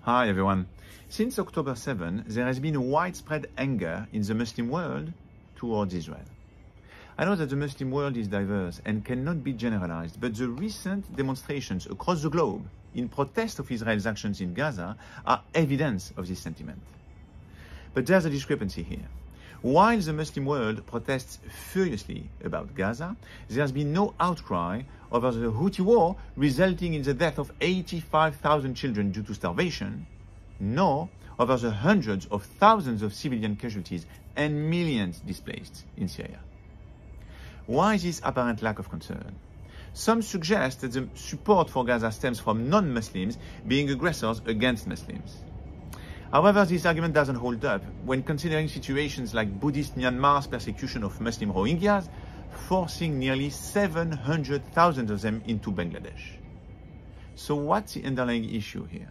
Hi everyone. Since October 7, there has been a widespread anger in the Muslim world towards Israel. I know that the Muslim world is diverse and cannot be generalized, but the recent demonstrations across the globe in protest of Israel's actions in Gaza are evidence of this sentiment. But there's a discrepancy here. While the Muslim world protests furiously about Gaza, there has been no outcry over the Houthi war resulting in the death of 85,000 children due to starvation, nor over the hundreds of thousands of civilian casualties and millions displaced in Syria. Why this apparent lack of concern? Some suggest that the support for Gaza stems from non-Muslims being aggressors against Muslims. However, this argument doesn't hold up when considering situations like Buddhist Myanmar's persecution of Muslim Rohingyas, forcing nearly 700,000 of them into Bangladesh. So what's the underlying issue here?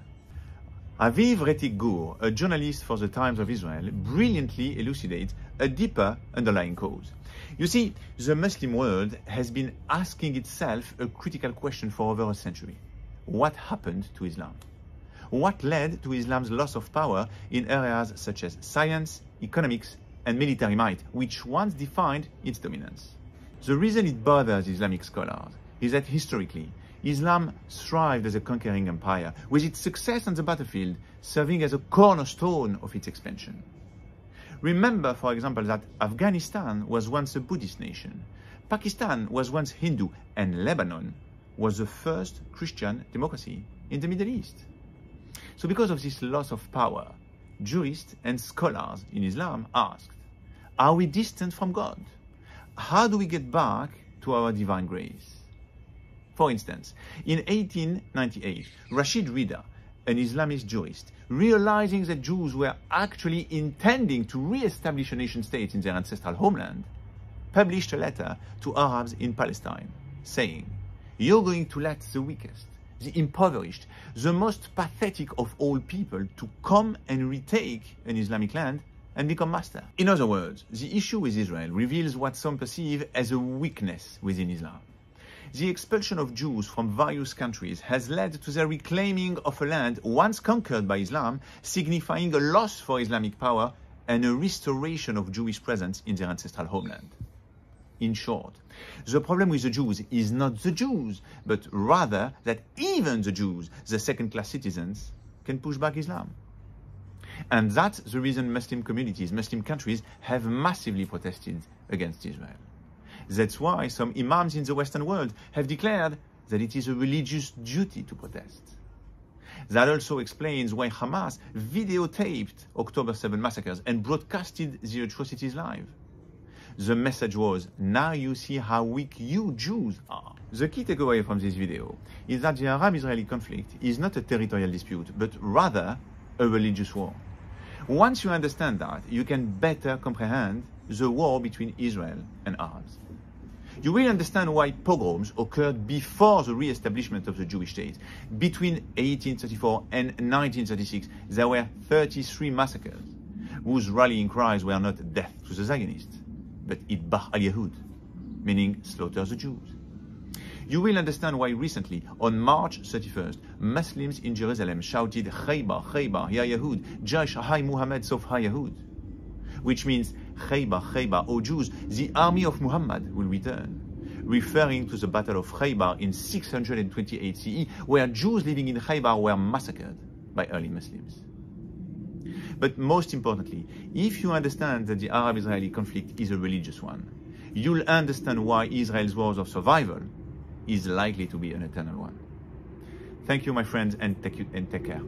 Aviv Retik-Gur, a journalist for the Times of Israel, brilliantly elucidates a deeper underlying cause. You see, the Muslim world has been asking itself a critical question for over a century. What happened to Islam? What led to Islam's loss of power in areas such as science, economics, and military might, which once defined its dominance? The reason it bothers Islamic scholars is that historically, Islam thrived as a conquering empire, with its success on the battlefield serving as a cornerstone of its expansion. Remember, for example, that Afghanistan was once a Buddhist nation, Pakistan was once Hindu, and Lebanon was the first Christian democracy in the Middle East. So because of this loss of power, jurists and scholars in Islam asked, are we distant from God? How do we get back to our divine grace? For instance, in 1898, Rashid Rida, an Islamist jurist, realizing that Jews were actually intending to re-establish a nation-state in their ancestral homeland, published a letter to Arabs in Palestine, saying, "You're going to let the weakest, the impoverished, the most pathetic of all people to come and retake an Islamic land and become master." In other words, the issue with Israel reveals what some perceive as a weakness within Islam. The expulsion of Jews from various countries has led to the reclaiming of a land once conquered by Islam, signifying a loss for Islamic power and a restoration of Jewish presence in their ancestral homeland. In short, the problem with the Jews is not the Jews, but rather that even the Jews, the second-class citizens, can push back Islam. And that's the reason Muslim communities, Muslim countries have massively protested against Israel. That's why some imams in the Western world have declared that it is a religious duty to protest. That also explains why Hamas videotaped October 7 massacres and broadcasted the atrocities live. The message was, now you see how weak you Jews are. The key takeaway from this video is that the Arab-Israeli conflict is not a territorial dispute, but rather a religious war. Once you understand that, you can better comprehend the war between Israel and Arabs. You will understand why pogroms occurred before the re-establishment of the Jewish state. Between 1834 and 1936, there were 33 massacres, whose rallying cries were not death to the Zionists, but Idbah al-Yahud, meaning slaughter the Jews. You will understand why recently, on March 31st, Muslims in Jerusalem shouted Khaybar, Khaybar, Ya Yahud, Jaish Hay Muhammad Sof Ha Yahud, which means Khaybar, Khaybar, O Jews, the army of Muhammad will return, referring to the Battle of Khaybar in 628 CE, where Jews living in Khaybar were massacred by early Muslims. But most importantly, if you understand that the Arab-Israeli conflict is a religious one, you'll understand why Israel's wars of survival is likely to be an eternal one. Thank you, my friends, and take care.